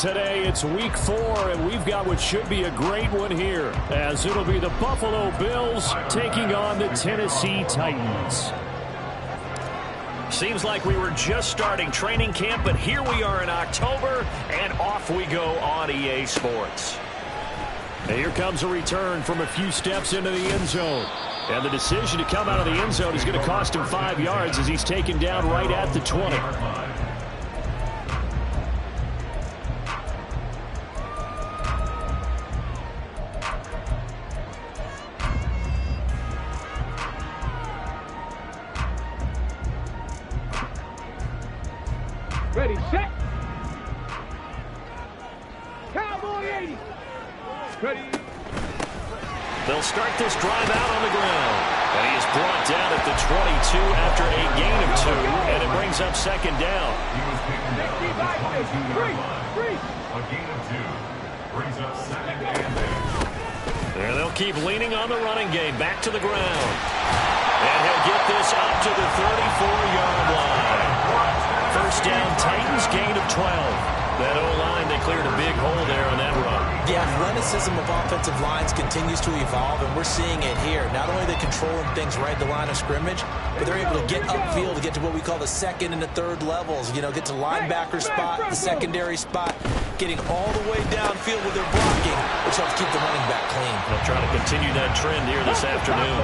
today. It's week 4, and we've got what should be a great one here, as it'll be the Buffalo Bills taking on the Tennessee Titans. Seems like we were just starting training camp, but here we are in October, and off we go on EA Sports. And here comes a return from a few steps into the end zone. And the decision to come out of the end zone is going to cost him 5 yards as he's taken down right at the 20. Ready, set. Cowboy 80. Ready. They'll start this drive out on the ground. And he is brought down at the 22 after a gain of 2, and it brings up second down. He was taken down at the 22-yard line. A gain of 2 brings up second and 8. And they'll keep leaning on the running game. Back to the ground. And he'll get this up to the 34-yard line. First down, Titans, gain of 12. That O-line, they cleared a big hole there on that run. The athleticism of offensive lines continues to evolve, and we're seeing it here. Not only are they controlling things right at the line of scrimmage, but they're able to get upfield to get to what we call the second and the third levels. You know, get to linebacker spot, the secondary spot, getting all the way downfield with their blocking, which helps keep the running back clean. They'll try to continue that trend here this afternoon.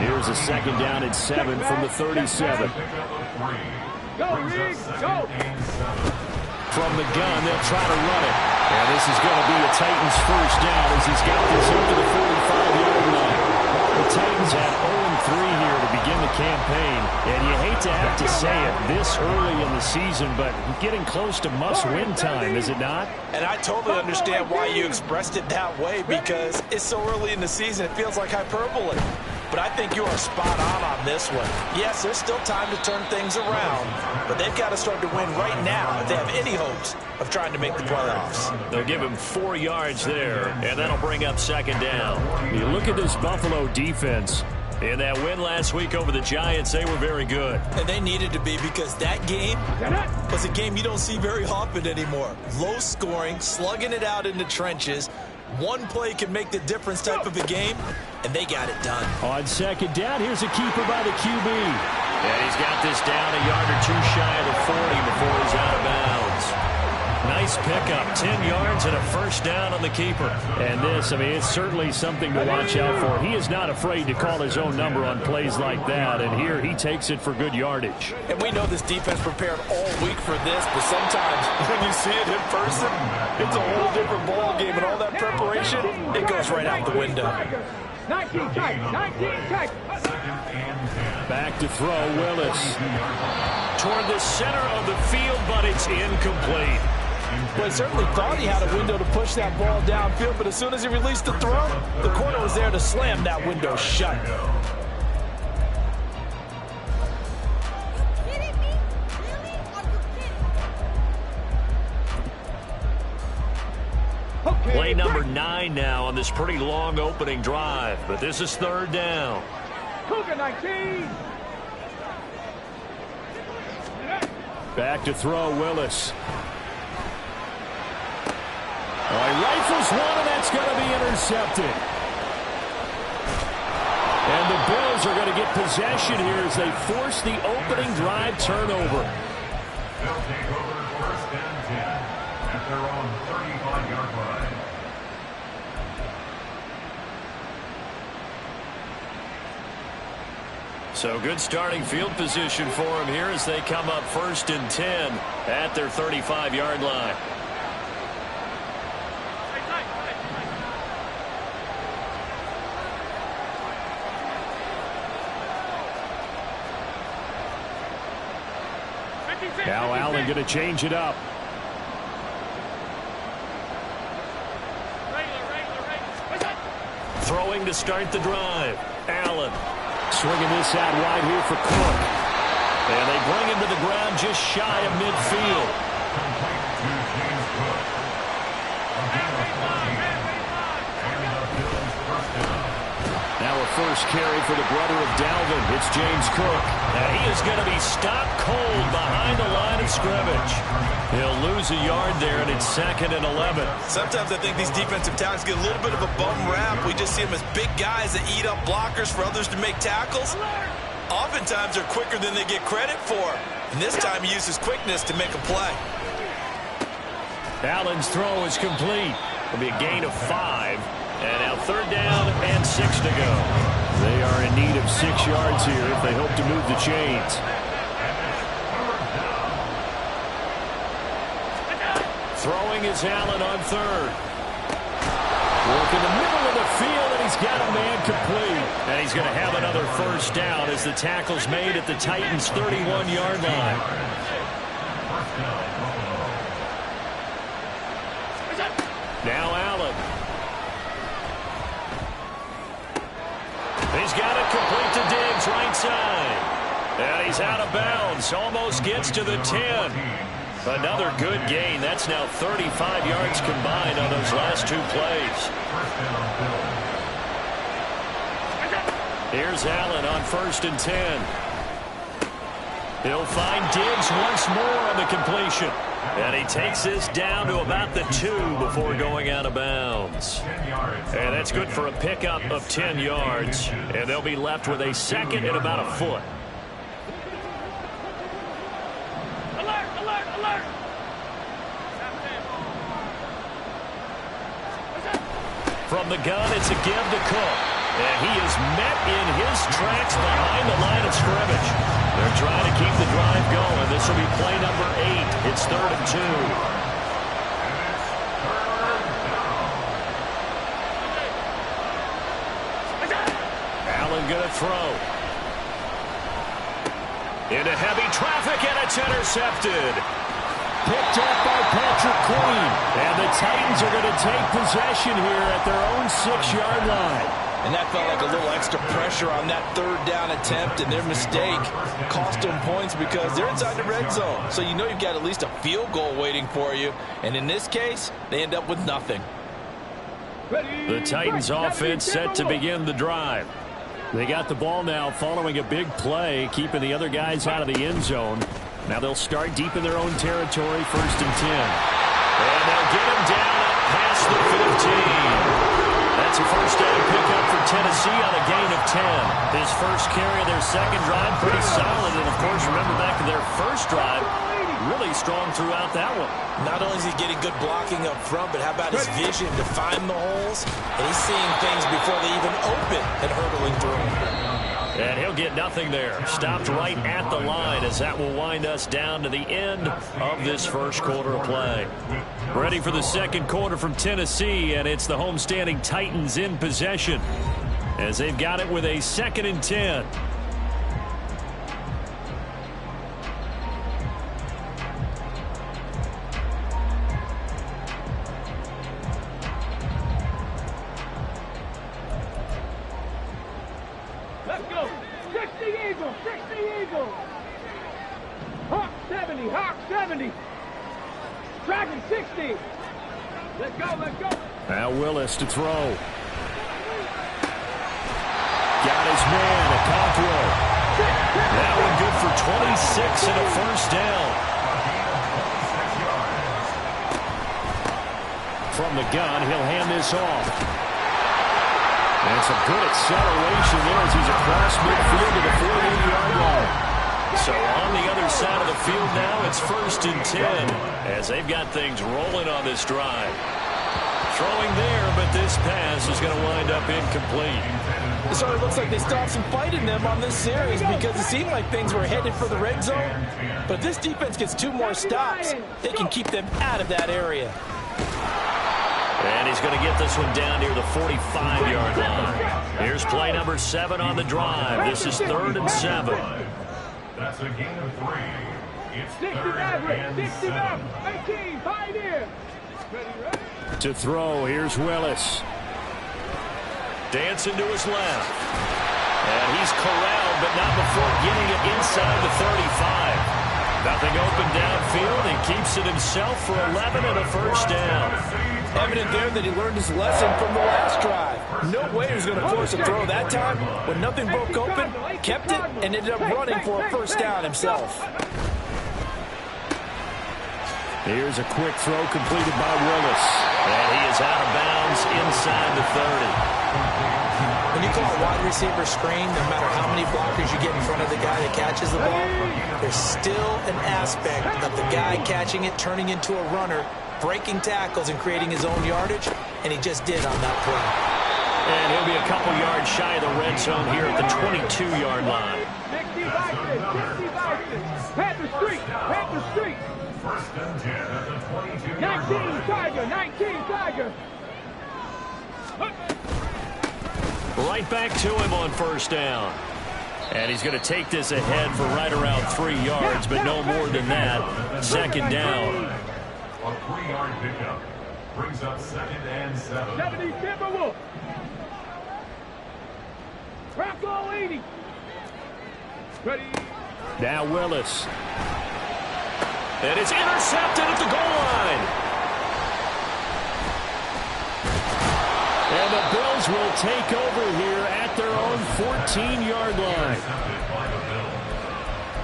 Here's a second down and 7 from the 37. Go, Reed, go. From the gun, they'll try to run it. And this is going to be a Titans first down as he's got this up to the 45-yard line. The Titans had 0-3 here to begin the campaign. And you hate to have to say it this early in the season, but getting close to must-win time, is it not? And I totally understand why you expressed it that way, because it's so early in the season, it feels like hyperbole. But I think you are spot on this one. Yes, there's still time to turn things around, but they've got to start to win right now if they have any hopes of trying to make the playoffs. They'll give him 4 yards there, and that'll bring up second down. You look at this Buffalo defense. In that win last week over the Giants, they were very good. And they needed to be, because that game was a game you don't see very often anymore. Low scoring, slugging it out in the trenches. One play can make the difference type of a game, and they got it done. On second down, here's a keeper by the QB. And he's got this down a yard or 2 shy of the 40 before he's out of bounds. Nice pickup, 10 yards and a first down on the keeper. And this, I mean, it's certainly something to watch out for. He is not afraid to call his own number on plays like that, and here he takes it for good yardage. And we know this defense prepared all week for this, but sometimes when you see it in person, it's a whole different ball game, and all that preparation, it goes right out the window. 19 tight, 19 tight. Back to throw, Willis. Toward the center of the field, but it's incomplete. Well, he certainly thought he had a window to push that ball downfield, but as soon as he released the throw, the corner was there to slam that window shut. Play number 9 now on this pretty long opening drive, but this is third down. Cougar 19. Back to throw, Willis. Oh, he rifles one, and that's going to be intercepted. And the Bills are going to get possession here as they force the opening drive turnover. They'll take over first and 10 at their own 35-yard line. So good starting field position for him here as they come up first and 10 at their 35-yard line. Now Allen going to change it up. Throwing to start the drive. Allen. Swinging this out wide here for Cook. And they bring him to the ground just shy of midfield. Now a first carry for the brother of Dalvin. It's James Cook. Now he is going to be stopped cold behind the line of scrimmage. He'll lose a yard there, and it's 2nd and 11. Sometimes I think these defensive tackles get a little bit of a bum rap. We just see them as big guys that eat up blockers for others to make tackles. Oftentimes they're quicker than they get credit for. And this time he uses quickness to make a play. Allen's throw is complete. It'll be a gain of 5. And now 3rd down and 6 to go. They are in need of 6 yards here if they hope to move the chains. Throwing is Allen on 3rd. Work in the middle of the field, and he's got a man complete. And he's going to have another first down as the tackle's made at the Titans' 31-yard line. Now Allen. He's got it complete to Diggs, right side. And he's out of bounds. Almost gets to the 10. Another good gain. That's now 35 yards combined on those last 2 plays. Here's Allen on 1st and 10. He'll find Diggs once more on the completion. And he takes this down to about the 2 before going out of bounds. And that's good for a pickup of 10 yards. And they'll be left with a 2nd and about a foot. Alert, alert, alert. From the gun, it's a give to Cook. And he is met in his tracks behind the line of scrimmage. They're trying to keep the drive going. This will be play number 8. It's 3rd and 2. Allen going to throw. Into heavy traffic, and it's intercepted. Picked up by Patrick Queen. And the Titans are going to take possession here at their own 6-yard line. And that felt like a little extra pressure on that 3rd down attempt, and their mistake cost them points because they're inside the red zone. So you know you've got at least a field goal waiting for you. And in this case, they end up with nothing. The Titans offense set to begin the drive. They got the ball now following a big play, keeping the other guys out of the end zone. Now they'll start deep in their own territory, 1st and 10. And they'll get him down up past the 15. That's a first down pickup for Tennessee on a gain of 10. His first carry of their 2nd drive, pretty solid. And, of course, remember back to their first drive, really strong throughout that one. Not only is he getting good blocking up front, but how about his vision to find the holes? And he's seeing things before they even open and hurdling through them. And he'll get nothing there. Stopped right at the line as that will wind us down to the end of this first quarter of play. Ready for the 2nd quarter from Tennessee, and it's the homestanding Titans in possession as they've got it with a 2nd and 10. Let's go. 60 Eagles, 60 Eagles. Hawk 70, Hawk 70. Dragon 60. Let's go, let's go. Now Willis to throw. Got his man, Okonkwo. That one good for 26 and a first down. From the gun, he'll hand this off. And some good acceleration there as he's across midfield to the 48-yard line. So on the other side of the field now, it's 1st and 10 as they've got things rolling on this drive. Throwing there, but this pass is going to wind up incomplete. So it looks like they stopped some fight in them on this series because it seemed like things were headed for the red zone. But if this defense gets 2 more stops, they can keep them out of that area. And he's going to get this one down near the 45-yard line. Here's play number 7 on the drive. This is 3rd and 7. That's a gain of 3. It's 60 3rd Maverick, and 60 7. Maverick, 18, Pioneer. Ready, ready. To throw, here's Willis. Dancing to his left. And he's corralled, but not before getting it inside the 35. Nothing open downfield. He keeps it himself for 11 and a first down. Evident there that he learned his lesson from the last drive. No way he was going to force a throw that time. When nothing broke open, kept it, and ended up running for a first down himself. Here's a quick throw completed by Willis. And he is out of bounds inside the 30. When you call a wide receiver screen, no matter how many blockers you get in front of the guy that catches the ball, there's still an aspect of the guy catching it, turning into a runner, breaking tackles and creating his own yardage, and he just did on that play. And he'll be a couple yards shy of the red zone here at the 22-yard line. 60 Vikings. Panther Street. Panther Street. First and 10 at the 22-yard line. 19 Tiger. 19 Tiger. Right back to him on first down. And he's going to take this ahead for right around 3 yards, but no more than that. Second down. A 3-yard pickup brings up 2nd and 7. 70 Timberwolf. Bronco 80. Ready. Now Willis. And it's intercepted at the goal line. And the Bills will take over here at their own 14-yard line. Intercepted by the Bills.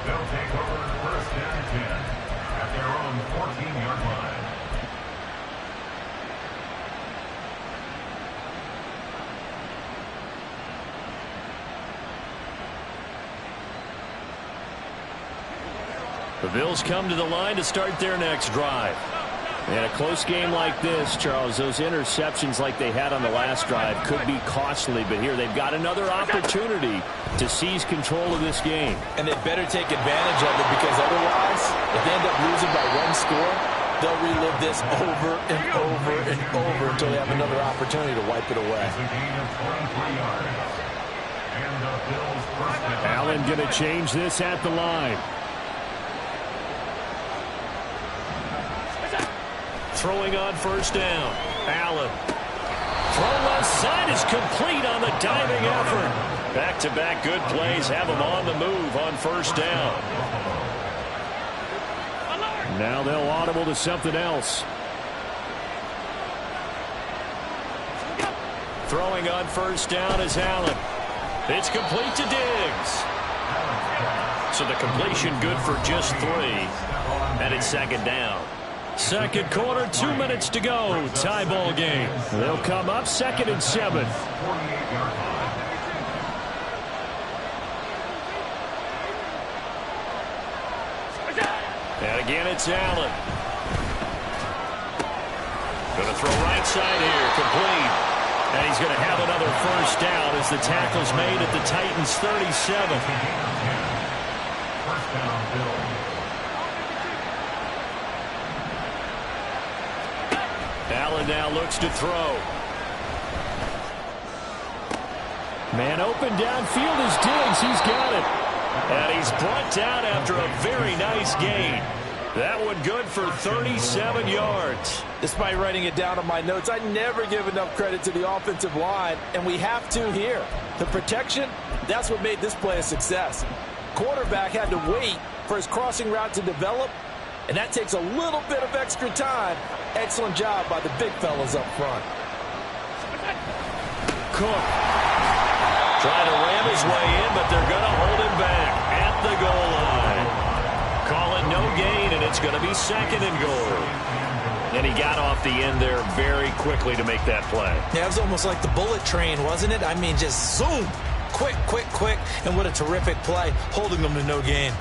They'll take over first and 10 at their own 14-yard line. The Bills come to the line to start their next drive. In a close game like this, Charles, those interceptions like they had on the last drive could be costly, but here they've got another opportunity to seize control of this game. And they better take advantage of it, because otherwise, if they end up losing by 1 score, they'll relive this over and over and over until they have another opportunity to wipe it away. It's a gain of 23 yards. And the Bills first down. Allen going to change this at the line. Throwing on first down. Allen. Throw left side is complete on the diving effort. Back-to-back good plays have him on the move on first down. Now they'll audible to something else. Throwing on first down is Allen. It's complete to Diggs. So the completion good for just 3. And it's second down. Second quarter, 2 minutes to go. Tie ball game. They'll come up 2nd and 7. 48-yard line. And again, it's Allen. Going to throw right side here, complete. And he's going to have another first down as the tackle's made at the Titans' 37. First down, Bills. Allen now looks to throw. Man open downfield is Diggs. He's got it. And he's brought down after a very nice gain. That one good for 37 yards. Despite writing it down on my notes, I never give enough credit to the offensive line, and we have to here. The protection, that's what made this play a success. Quarterback had to wait for his crossing route to develop, and that takes a little bit of extra time. Excellent job by the big fellas up front. Cook trying to ram his way in, but they're going to hold him back at the goal line. Call it no gain, and it's going to be 2nd and goal. And he got off the end there very quickly to make that play. Yeah, it was almost like the bullet train, wasn't it? I mean, just zoom. Quick, quick, quick. And what a terrific play, holding them to no gain.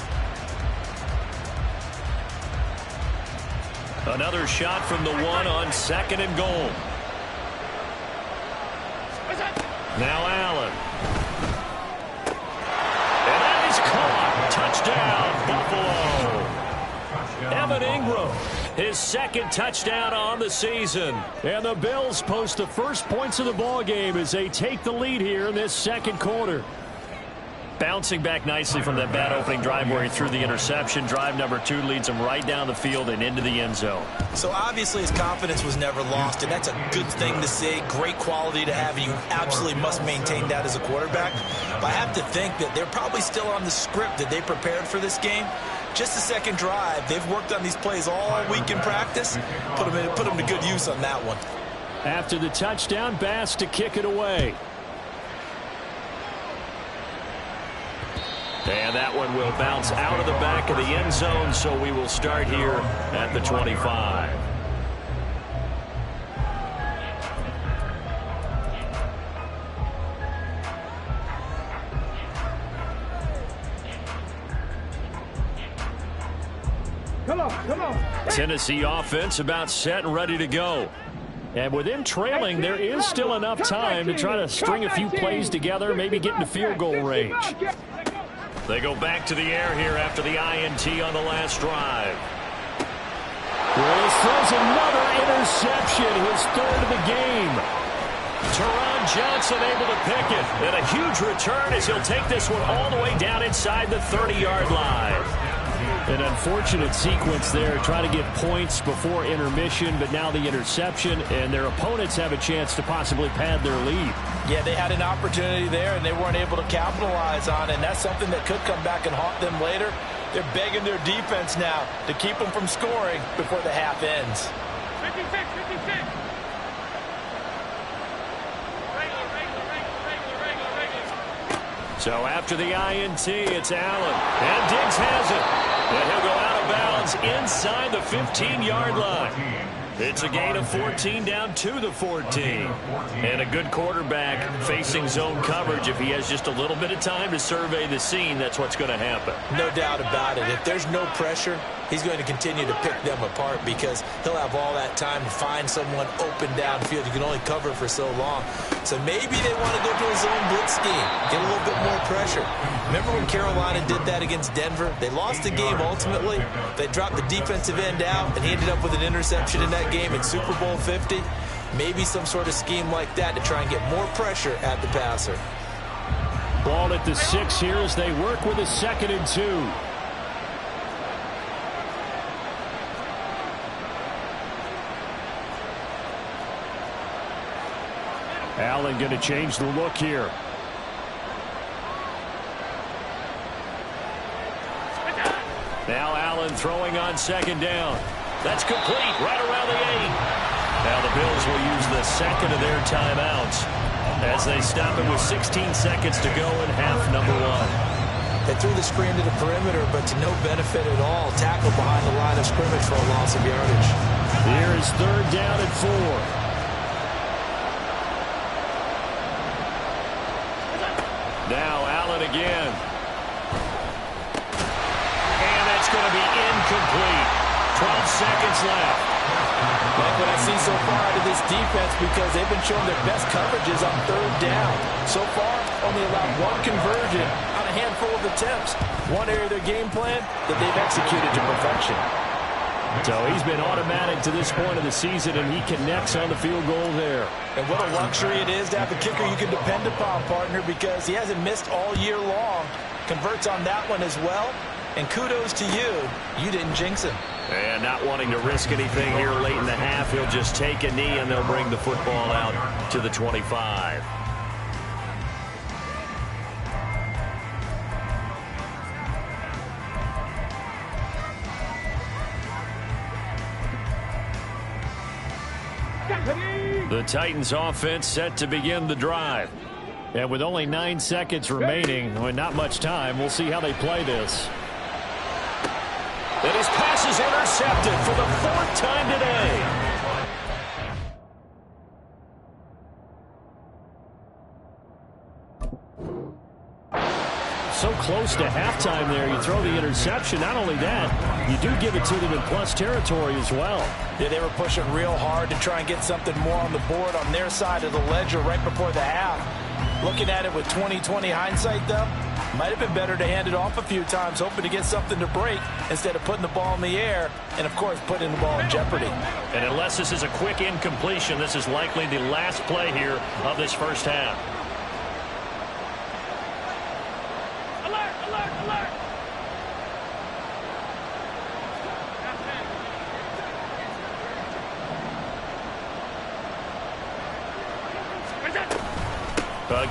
Another shot from the 1 on 2nd and goal. Now Allen. And that is caught. Touchdown, Buffalo. Evan Ingram, his 2nd touchdown on the season. And the Bills post the first points of the ball game as they take the lead here in this 2nd quarter. Bouncing back nicely from that bad opening drive where he threw the interception. Drive number 2 leads him right down the field and into the end zone. So obviously his confidence was never lost, and that's a good thing to see. Great quality to have, and you absolutely must maintain that as a quarterback. But I have to think that they're probably still on the script that they prepared for this game, just the second drive. They've worked on these plays all week in practice. Put them to good use on that one. After the touchdown, Bass to kick it away. And that one will bounce out of the back of the end zone, so we will start here at the 25. Come on. Tennessee offense about set and ready to go. And with them trailing, there is still enough time to try to string a few plays together, maybe get into field goal range. They go back to the air here after the INT on the last drive. Willis throws another interception, his third of the game. Teron Johnson able to pick it. And a huge return as he'll take this one all the way down inside the 30-yard line. An unfortunate sequence there, trying to get points before intermission, but now the interception, and their opponents have a chance to possibly pad their lead. Yeah, they had an opportunity there, and they weren't able to capitalize on it, and that's something that could come back and haunt them later. They're begging their defense now to keep them from scoring before the half ends. 56. So after the INT, it's Allen. And Diggs has it. And he'll go out of bounds inside the 15-yard line. It's a gain of 14 down to the 14. And a good quarterback facing zone coverage. If he has just a little bit of time to survey the scene, that's what's going to happen. No doubt about it. If there's no pressure, he's going to continue to pick them apart because he'll have all that time to find someone open downfield. You can only cover for so long. So maybe they want to go to a zone blitz scheme, get a little bit more pressure. Remember when Carolina did that against Denver? They lost the game ultimately. They dropped the defensive end out, and he ended up with an interception in that game in Super Bowl 50. Maybe some sort of scheme like that to try and get more pressure at the passer. Ball at the 6 here as they work with a 2nd and 2. Allen going to change the look here. Now Allen throwing on 2nd down. That's complete right around the 8. Now the Bills will use the 2nd of their timeouts as they stop it with 16 seconds to go in half number 1. They threw the screen to the perimeter, but to no benefit at all. Tackle behind the line of scrimmage for a loss of yardage. Here is 3rd down and 4. Now Allen again. And that's going to be incomplete. 12 seconds left. Like what I see so far out of this defense, because they've been showing their best coverages on 3rd down. So far, only allowed 1 conversion on a handful of attempts. One area of their game plan that they've executed to perfection. So he's been automatic to this point of the season, and he connects on the field goal there. And what a luxury it is to have a kicker you can depend upon, partner, because he hasn't missed all year long. Converts on that one as well. And kudos to you. You didn't jinx him. And not wanting to risk anything here late in the half, he'll just take a knee, and they'll bring the football out to the 25. The Titans offense set to begin the drive. And with only 9 seconds remaining, well, not much time, we'll see how they play this. And his pass is intercepted for the 4th time today. So close to halftime there, you throw the interception. Not only that, you do give it to them in plus territory as well. Yeah, they were pushing real hard to try and get something more on the board on their side of the ledger right before the half. Looking at it with 20/20 hindsight, though, might have been better to hand it off a few times, hoping to get something to break instead of putting the ball in the air and, of course, putting the ball in jeopardy. And unless this is a quick incompletion, this is likely the last play here of this first half.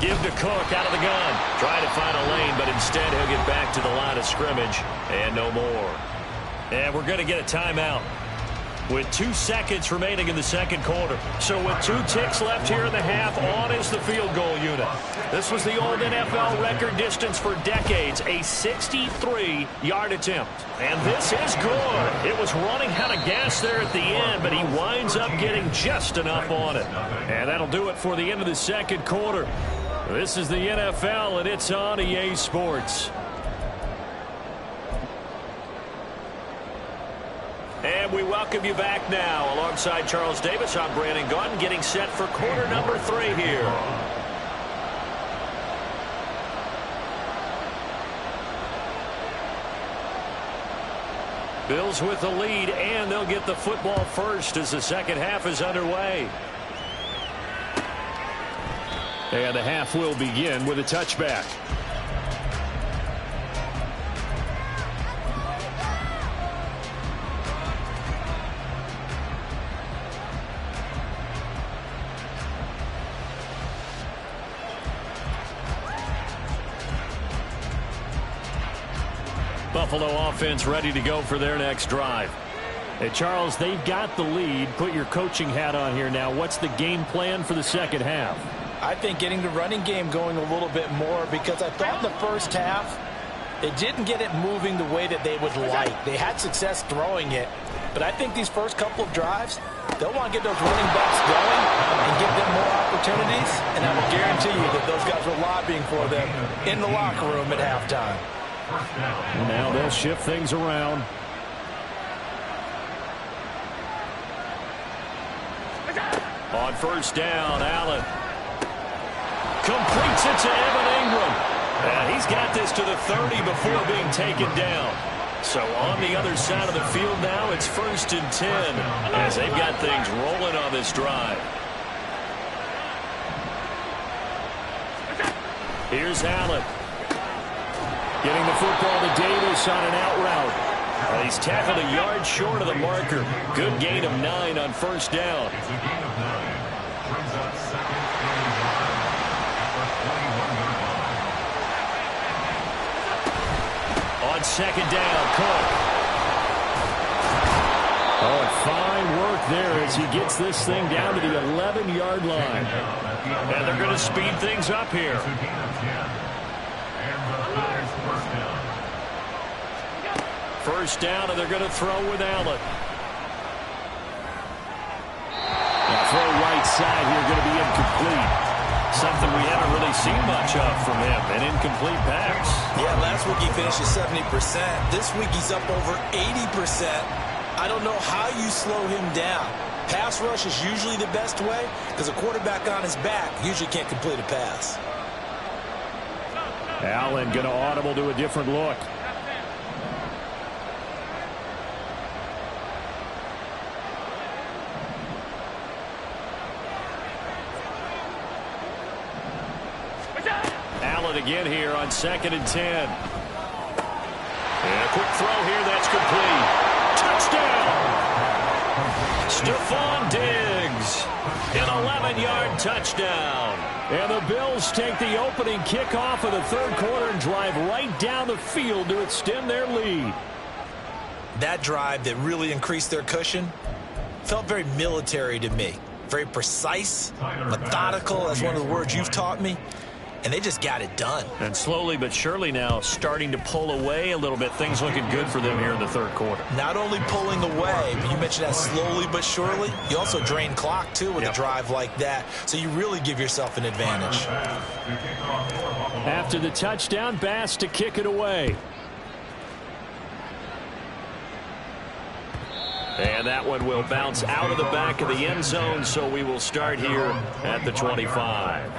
Give to Cook out of the gun. Trying to find a lane, but instead he'll get back to the line of scrimmage. And no more. And we're going to get a timeout with 2 seconds remaining in the second quarter. So with 2 ticks left here in the half, on is the field goal unit. This was the old NFL record distance for decades, a 63-yard attempt. And this is good. It was running out of gas there at the end, but he winds up getting just enough on it. And that'll do it for the end of the second quarter. This is the NFL, and it's on EA Sports. And we welcome you back now. Alongside Charles Davis, I'm Brandon Gaudin, getting set for quarter number 3 here. Bills with the lead, and they'll get the football first as the second half is underway. And the half will begin with a touchback. Buffalo offense ready to go for their next drive. Hey, Charles, they've got the lead. Put your coaching hat on here now. What's the game plan for the second half? I think getting the running game going a little bit more, because I thought in the first half they didn't get it moving the way that they would like. They had success throwing it, but I think these first couple of drives, they'll want to get those running backs going and give them more opportunities, and I will guarantee you that those guys were lobbying for them in the locker room at halftime. Now they'll shift things around. On first down, Allen completes it to Evan Ingram. He's got this to the 30 before being taken down. So on the other side of the field now, it's 1st and 10 as they've got things rolling on this drive. Here's Allen. Getting the football to Davis on an out route. He's tackled a yard short of the marker. Good gain of 9 on first down. It's a gain of 9. Brings up 2nd and 5 at the 21-yard line. On second down, Cook. Oh, and fine work there as he gets this thing down to the 11-yard line. And they're going to speed things up here. It's a gain of 10. And the Bills first down. First down, and they're going to throw with Allen. And throw right side here going to be incomplete. Something we haven't really seen much of from him, an incomplete pass. Yeah, last week he finished at 70%. This week he's up over 80%. I don't know how you slow him down. Pass rush is usually the best way because a quarterback on his back usually can't complete a pass. Allen going to audible to a different look. Allen again here on 2nd and 10. And a quick throw here, that's complete. Touchdown! Stephon Diggs, an 11-yard touchdown. And the Bills take the opening kickoff of the third quarter and drive right down the field to extend their lead. That drive that really increased their cushion felt very military to me. Very precise, methodical, that's one of the words you've taught me. And they just got it done. And slowly but surely now starting to pull away a little bit. Things looking good for them here in the third quarter. Not only pulling away, but you mentioned that slowly but surely. You also drain clock, too, with a drive like that. So you really give yourself an advantage. After the touchdown, Bass to kick it away. And that one will bounce out of the back of the end zone, so we will start here at the 25.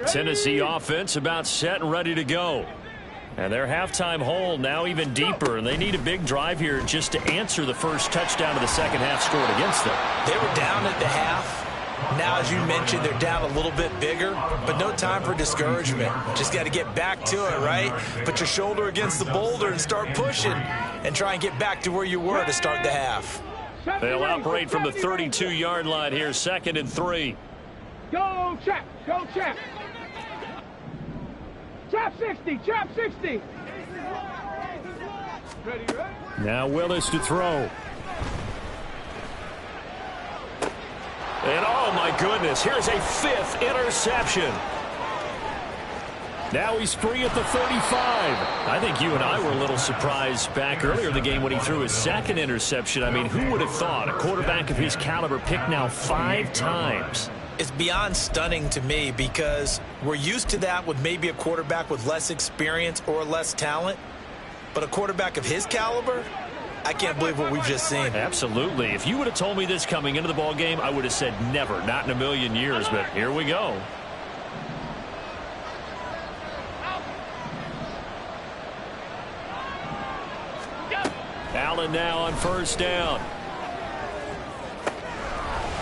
Tennessee offense about set and ready to go. And their halftime hole now even deeper, and they need a big drive here just to answer the first touchdown of the second half scored against them. They were down at the half. Now, as you mentioned, they're down a little bit bigger, but no time for discouragement. Just got to get back to it, right? Put your shoulder against the boulder and start pushing and try and get back to where you were to start the half. They'll operate from the 32-yard line here, 2nd and 3. Go, Chap. Go, Chap. Chap 60. Chap 60. Ready? Now Willis to throw. And oh my goodness, here's a 5th interception. Now he's free at the 35. I think you and I were a little surprised back earlier in the game when he threw his 2nd interception. I mean, who would have thought a quarterback of his caliber picked now 5 times? It's beyond stunning to me because we're used to that with maybe a quarterback with less experience or less talent. But a quarterback of his caliber, I can't believe what we've just seen. Absolutely. If you would have told me this coming into the ball game, I would have said never, not in a million years. But here we go. Allen now on 1st down.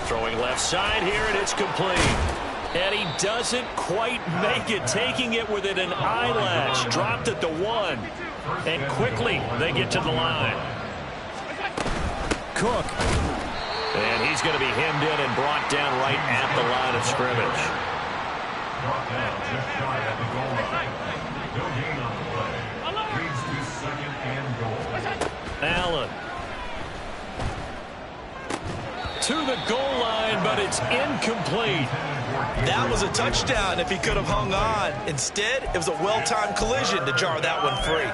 Throwing left side here, and it's complete. And he doesn't quite make it, taking it within an eyelash. Dropped at the 1. And quickly, they get to the line. Cook. And he's going to be hemmed in and brought down right at the line of scrimmage. Brought down just shy at the goal line. No gain on the play. Leads to 2nd and goal. Allen. To the goal line, but it's incomplete. That was a touchdown if he could have hung on. Instead, it was a well-timed collision to jar that one free.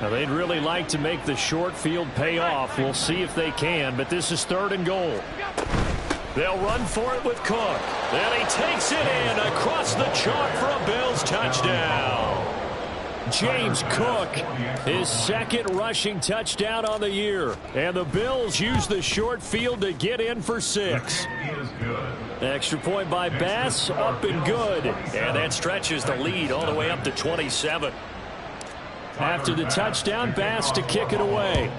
Now they'd really like to make the short field pay off. We'll see if they can, but this is 3rd and goal. They'll run for it with Cook. And he takes it in across the chalk for a Bills touchdown. James Cook, his 2nd rushing touchdown on the year. And the Bills use the short field to get in for 6. Extra point by Bass, up and good. And that stretches the lead all the way up to 27. After the touchdown, Bass to kick it away.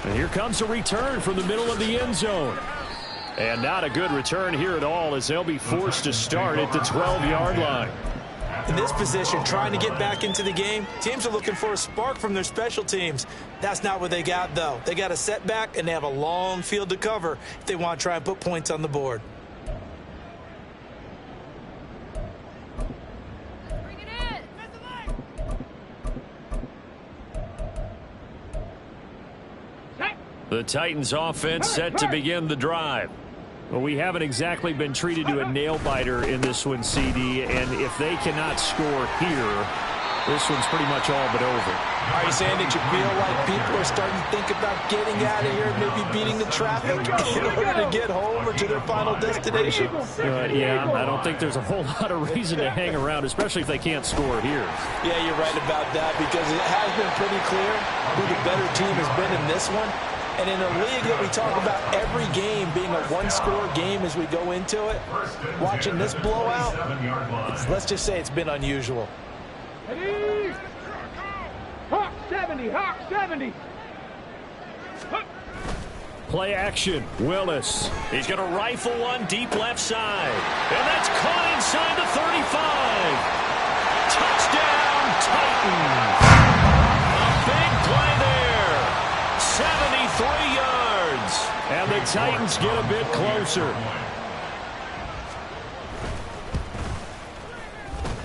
And here comes a return from the middle of the end zone. And not a good return here at all as they'll be forced to start at the 12-yard line. In this position, trying to get back into the game, teams are looking for a spark from their special teams. That's not what they got, though. They got a setback, and they have a long field to cover if they want to try and put points on the board. The Titans offense set to begin the drive. Well, we haven't exactly been treated to a nail-biter in this one, CD, and if they cannot score here, this one's pretty much all but over. Are you saying that you feel like people are starting to think about getting out of here, maybe beating the traffic in order to get home or to their final destination? Yeah, I don't think there's a whole lot of reason to hang around, especially if they can't score here. Yeah, you're right about that because it has been pretty clear who the better team has been in this one. And in a league that we talk about every game being a one-score game as we go into it, watching this blowout, let's just say it's been unusual. Ready? Hawk 70, Hawk 70. Play action, Willis. He's going to rifle one deep left side. And that's caught inside the 35. Touchdown, Titans. A big play there. 73 yards. And the Titans get a bit closer.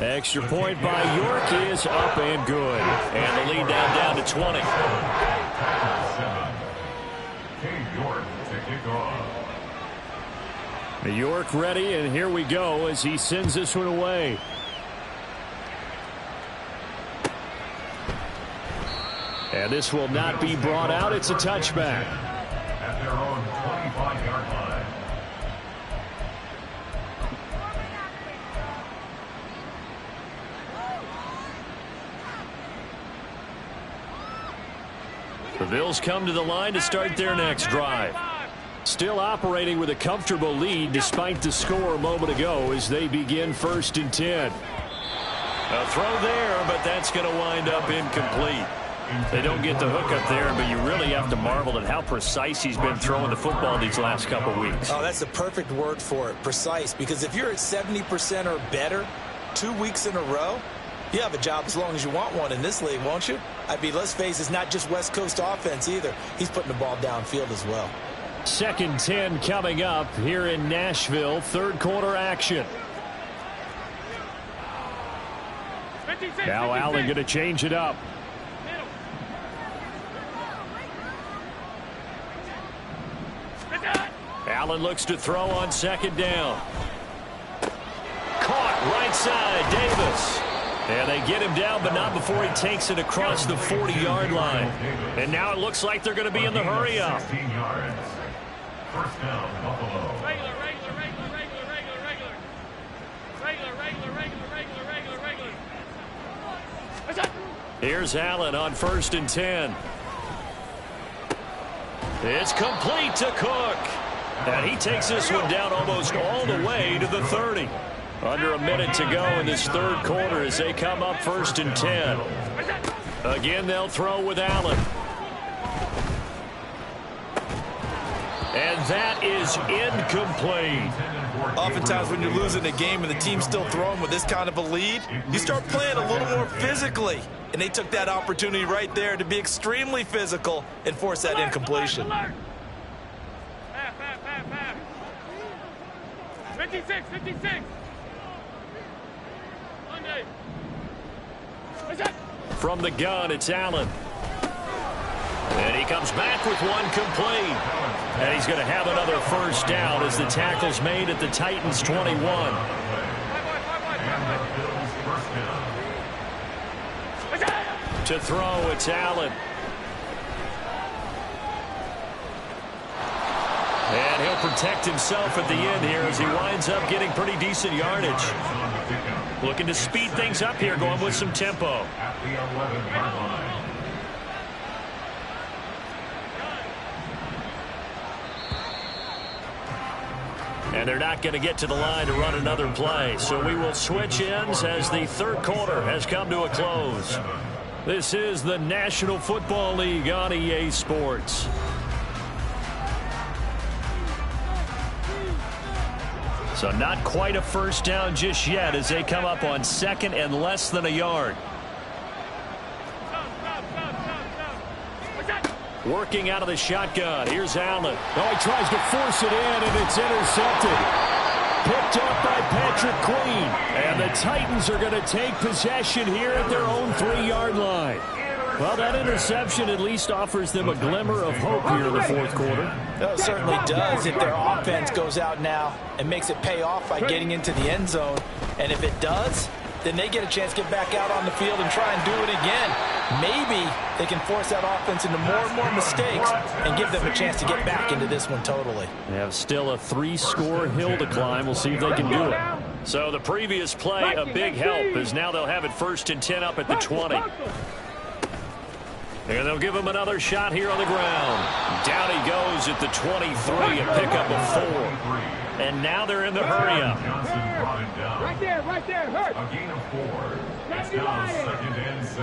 Extra point by York is up and good. And the lead down to 20. York ready, and here we go as he sends this one away. And this will not be brought out. It's a touchback. At their own 25-yard line. The Bills come to the line to start their next drive. Still operating with a comfortable lead despite the score a moment ago as they begin 1st and 10. A throw there, but that's going to wind up incomplete. They don't get the hook up there, but you really have to marvel at how precise he's been throwing the football these last couple weeks. Oh, that's the perfect word for it, precise, because if you're at 70% or better 2 weeks in a row, you have a job as long as you want one in this league, won't you? I mean, let's face it, it's not just West Coast offense either. He's putting the ball downfield as well. 2nd and 10 coming up here in Nashville. Third quarter action. 56, Now 56. Allen going to change it up. Allen looks to throw on 2nd down. Caught right side, Davis. And they get him down, but not before he takes it across the 40-yard line. And now it looks like they're going to be in the hurry-up. 16 yards. First down, Buffalo. Regular, regular, regular, regular, regular, regular. Regular, regular, regular, regular, regular, regular. What's that? Here's Allen on 1st and 10. It's complete to Cook. And he takes this one down almost all the way to the 30. Under a minute to go in this third quarter as they come up 1st and 10. Again, they'll throw with Allen. And that is incomplete. Oftentimes when you're losing a game and the team's still throwing with this kind of a lead, you start playing a little more physically. And they took that opportunity right there to be extremely physical and force that incompletion. Half, half, half, half. 56, 56. Monday. What's that? From the gun, it's Allen. And he comes back with one complete. And he's going to have another first down as the tackle's made at the Titans' 21. To throw, it's Allen. And he'll protect himself at the end here as he winds up getting pretty decent yardage. Looking to speed things up here, going with some tempo. At the 11-yard line. And they're not going to get to the line to run another play. So we will switch ends as the third quarter has come to a close. This is the National Football League on EA Sports. So not quite a first down just yet as they come up on 2nd and less than a yard. Working out of the shotgun. Here's Allen. Oh, he tries to force it in, and it's intercepted. Picked up by Patrick Queen. And the Titans are going to take possession here at their own 3-yard line. Well, that interception at least offers them a glimmer of hope here in the fourth quarter. It certainly does if their offense goes out now and makes it pay off by getting into the end zone. And if it does, then they get a chance to get back out on the field and try and do it again. Maybe they can force that offense into more and more mistakes and give them a chance to get back into this one totally. They have still a 3-score hill to climb. We'll see if they can do it. So the previous play, a big help, as now they'll have it 1st and 10 up at the 20. And they'll give him another shot here on the ground. Down he goes at the 23, a pickup of 4. And now they're in the hurry-up. Johnson brought him down. Right there, hurt. A gain of 4. It's now 2nd and 6.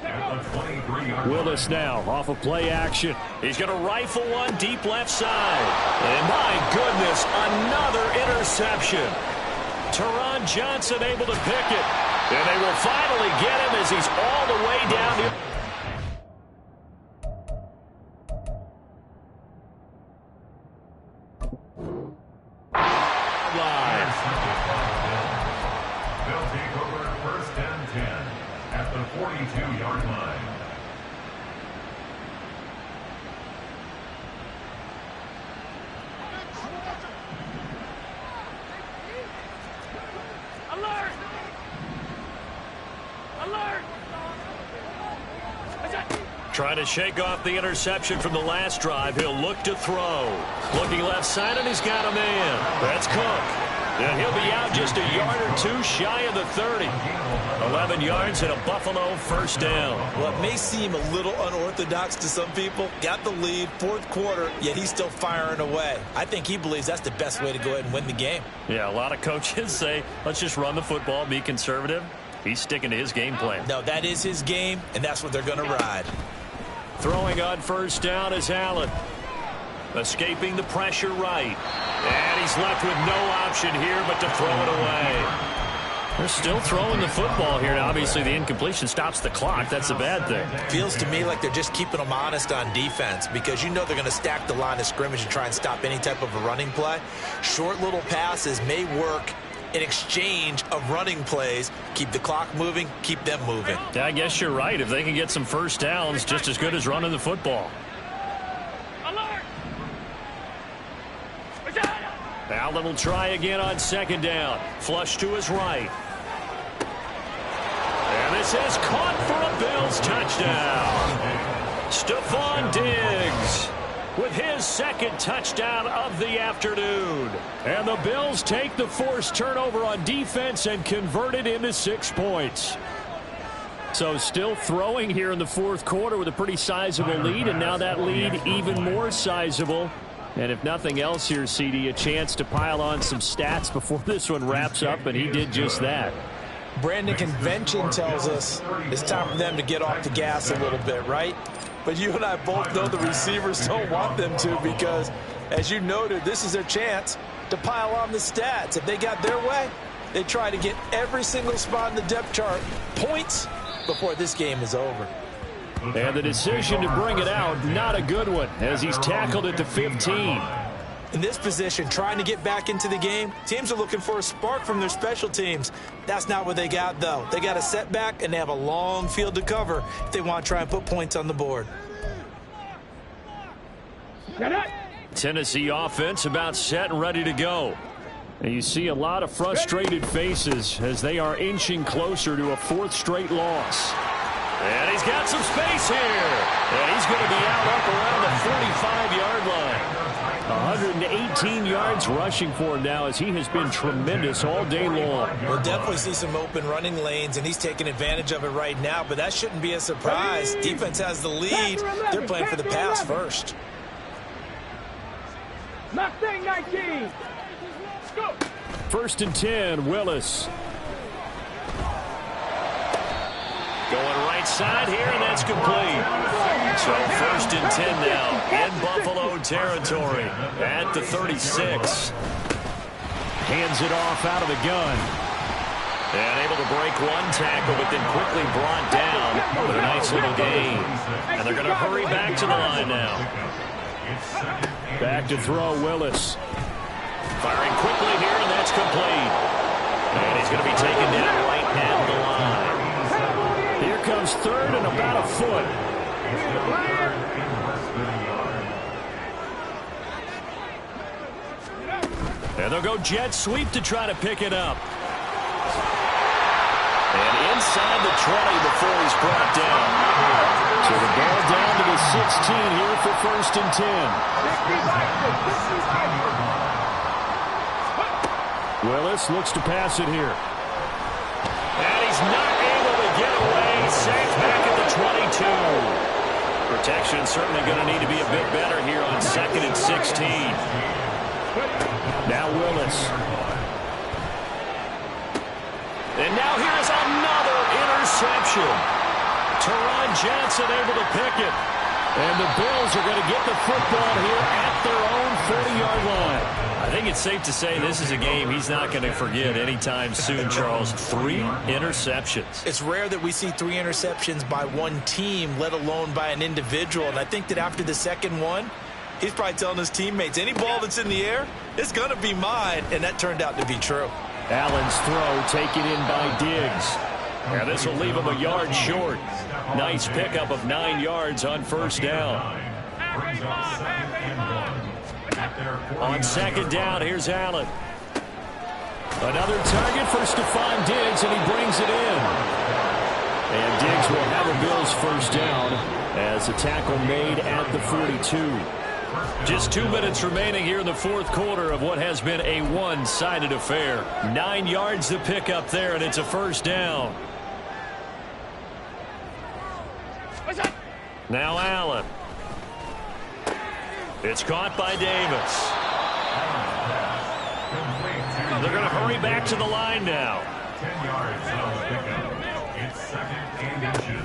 At the 23-yard line. Willis now off of play action. He's going to rifle one deep left side. And my goodness, another interception. Teron Johnson able to pick it. And they will finally get him as he's all the way down here. They'll take over 1st and 10 at the 42-yard line. Alert! Alert! What's that? Trying to shake off the interception from the last drive. He'll look to throw. Looking left side, and he's got a man. That's Cook. And he'll be out just a yard or two shy of the 30. 11 yards and a Buffalo first down. Well, it may seem a little unorthodox to some people. Got the lead, fourth quarter, yet he's still firing away. I think he believes that's the best way to go ahead and win the game. Yeah, a lot of coaches say, let's just run the football, be conservative. He's sticking to his game plan. No, that is his game, and that's what they're going to ride. Throwing on first down is Allen. Escaping the pressure right. And he's left with no option here but to throw it away. They're still throwing the football here. Now, obviously, the incompletion stops the clock. That's a bad thing. Feels to me like they're just keeping them honest on defense because you know they're going to stack the line of scrimmage and try and stop any type of a running play. Short little passes may work in exchange of running plays. Keep the clock moving, keep them moving. Yeah, I guess you're right. If they can get some first downs, just as good as running the football. Allen will try again on second down. Flush to his right. And this is caught for a Bills touchdown. Stephon Diggs with his second touchdown of the afternoon. And the Bills take the forced turnover on defense and convert it into 6 points. So still throwing here in the fourth quarter with a pretty sizable lead, and now that lead even more sizable. And if nothing else here, CD, a chance to pile on some stats before this one wraps up, and he did just that. Brandon, convention tells us it's time for them to get off the gas a little bit, right? But you and I both know the receivers don't want them to because, as you noted, this is their chance to pile on the stats. If they got their way, they try to get every single spot in the depth chart points before this game is over. And the decision to bring it out, not a good one, as he's tackled at the 15. In this position, trying to get back into the game, teams are looking for a spark from their special teams. That's not what they got, though. They got a setback, and they have a long field to cover if they want to try and put points on the board. Tennessee offense about set and ready to go. And you see a lot of frustrated faces as they are inching closer to a fourth straight loss. And he's got some space here. And he's going to be out up around the 45-yard line. 118 yards rushing for him now as he has been tremendous all day long. We'll definitely see some open running lanes, and he's taking advantage of it right now, but that shouldn't be a surprise. Defense has the lead. They're playing for the pass first. Mustang 19. Go. First and 10, Willis. Going right side here, and that's complete. So first and 10 now in Buffalo territory at the 36. Hands it off out of the gun. And able to break one tackle, but then quickly brought down with a nice little gain. And they're going to hurry back to the line now. Back to throw, Willis. Firing quickly here, and that's complete. And he's going to be taken down right at the line. Here comes third and about a foot. And they'll go jet sweep to try to pick it up. And inside the 20 before he's brought down. So the ball down to the 16 here for first and 10. Willis looks to pass it here. And he's not able to get away. Sacked back at the 22. Protection certainly going to need to be a bit better here on second and 16. Now Willis. And now here is another interception. Teron Johnson able to pick it. And the Bills are going to get the football here at their own 40-yard line. I think it's safe to say this is a game he's not going to forget anytime soon, Charles. 3 interceptions. It's rare that we see 3 interceptions by one team, let alone by an individual. And I think that after the second one, he's probably telling his teammates, any ball that's in the air, it's going to be mine. And that turned out to be true. Allen's throw taken in by Diggs. Now this will leave him a yard short. Nice pickup of 9 yards on first down. On second down, here's Allen. Another target for Stephon Diggs, and he brings it in. And Diggs will have a Bills first down as a tackle made at the 42. Just 2 minutes remaining here in the fourth quarter of what has been a one-sided affair. 9 yards to pick up there, and it's a first down. Now Allen. It's caught by Davis. They're going to hurry back to the line now. 10 yards on the pickup. second and inches.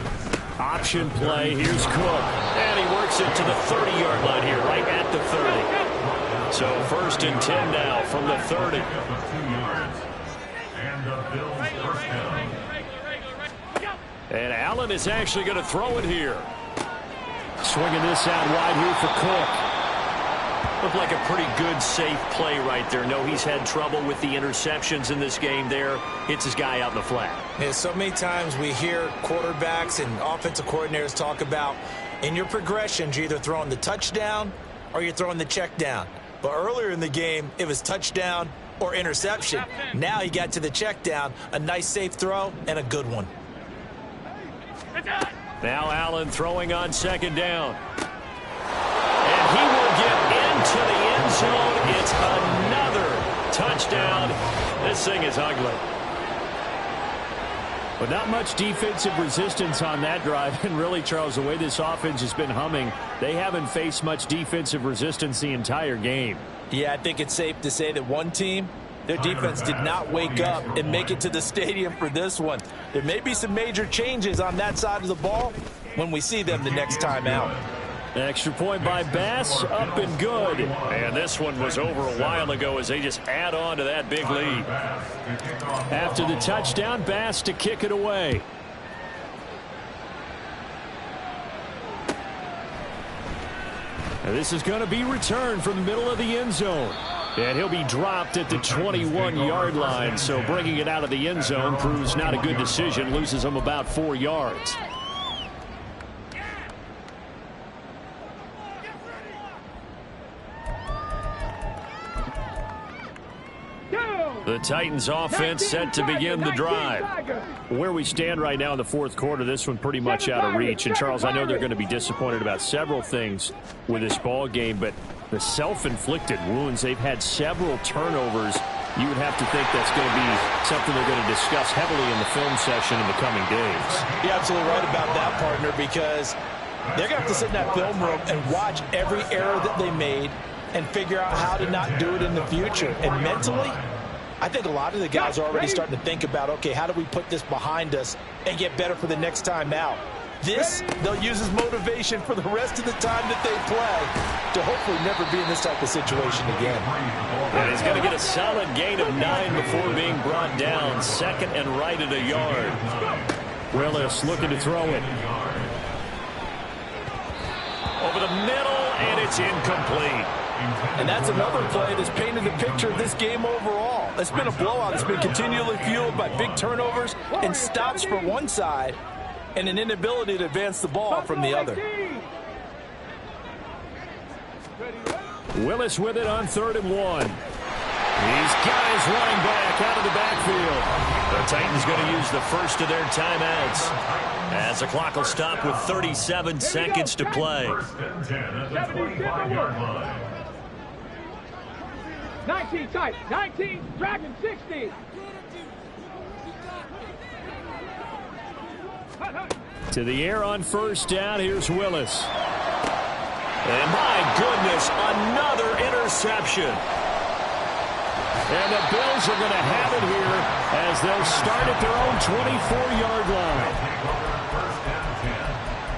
Option play. Here's Cook. And he works it to the 30-yard line here, right at the 30. So 1st and 10 now from the 30. And the Bills first down. And Allen is actually going to throw it here. Swinging this out wide here for Cook. Looked like a pretty good, safe play right there. No, he's had trouble with the interceptions in this game there. Hits his guy out in the flat. Yeah, so many times we hear quarterbacks and offensive coordinators talk about in your progressions, you're either throwing the touchdown or you're throwing the check down. But earlier in the game, it was touchdown or interception. Now he got to the check down, a nice safe throw and a good one. Now Allen throwing on 2nd down. And he will get into the end zone. It's another touchdown. This thing is ugly. But not much defensive resistance on that drive. And really, Charles, the way this offense has been humming, they haven't faced much defensive resistance the entire game. Yeah, I think it's safe to say that one team, their defense did not wake up and make it to the stadium for this one. There may be some major changes on that side of the ball when we see them the next time out. Extra point by Bass, up and good. And this one was over a while ago as they just add on to that big lead. After the touchdown, Bass to kick it away. And this is going to be returned from the middle of the end zone. And he'll be dropped at the 21-yard line. So bringing it out of the end zone proves not a good decision. Loses him about 4 yards. The Titans offense set to begin the drive. Where we stand right now in the 4th quarter, this one pretty much out of reach. And Charles, I know they're going to be disappointed about several things with this ball game, but the self-inflicted wounds, they've had several turnovers. You would have to think that's going to be something they're going to discuss heavily in the film session in the coming days. You're absolutely right about that, partner, because they're going to have to sit in that film room and watch every error that they made and figure out how to not do it in the future. And mentally, I think a lot of the guys are already starting to think about, okay, how do we put this behind us and get better for the next time out? This, they'll use as motivation for the rest of the time that they play to hopefully never be in this type of situation again. And he's going to get a solid gain of 9 before being brought down. 2nd and right at a yard. Willis looking to throw it. Over the middle, and it's incomplete. And that's another play that's painted the picture of this game overall. It's been a blowout. It's been continually fueled by big turnovers and stops for one side and an inability to advance the ball from the other. Willis with it on 3rd and 1. These guys running back out of the backfield. The Titans going to use the first of their timeouts as the clock will stop with 37 seconds to play. 19 tight, 19, dragon 60. To the air on 1st down. Here's Willis. And my goodness, another interception. And the Bills are going to have it here as they'll start at their own 24-yard line. First down 10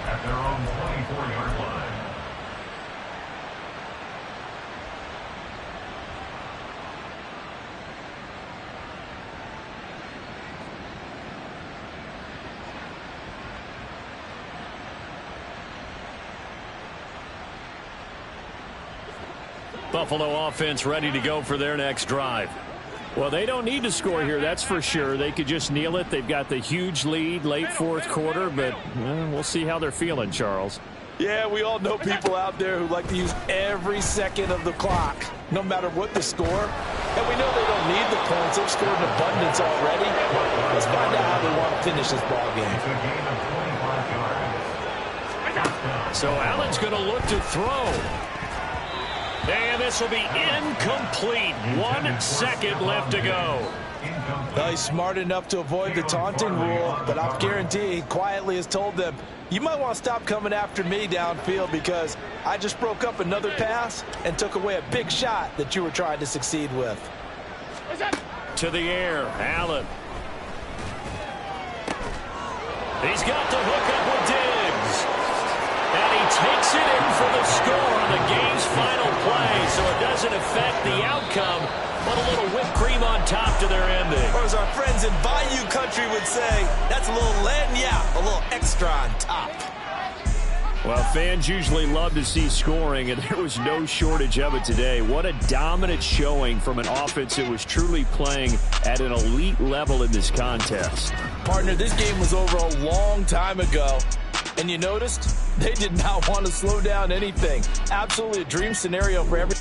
at their own 24-yard line. Buffalo offense ready to go for their next drive. Well, they don't need to score here, that's for sure. They could just kneel it. They've got the huge lead late 4th quarter, but we'll see how they're feeling, Charles. Yeah, we all know people out there who like to use every second of the clock, no matter what the score. And we know they don't need the points. They've scored in abundance already. Let's find out how they want to finish this ball game. So Allen's going to look to throw. And this will be incomplete. 1 second left to go. Well, he's smart enough to avoid the taunting rule, but I guarantee he quietly has told them, you might want to stop coming after me downfield because I just broke up another pass and took away a big shot that you were trying to succeed with. To the air, Allen. He's got the hook up with Diggs. And he takes it in for the score on the game's final play, so it doesn't affect the outcome, but a little whipped cream on top to their ending. Or as our friends in Bayou Country would say, that's a little lagniappe, a little extra on top. Well, fans usually love to see scoring, and there was no shortage of it today. What a dominant showing from an offense that was truly playing at an elite level in this contest. Partner, this game was over a long time ago, and you noticed they did not want to slow down anything. Absolutely a dream scenario for every...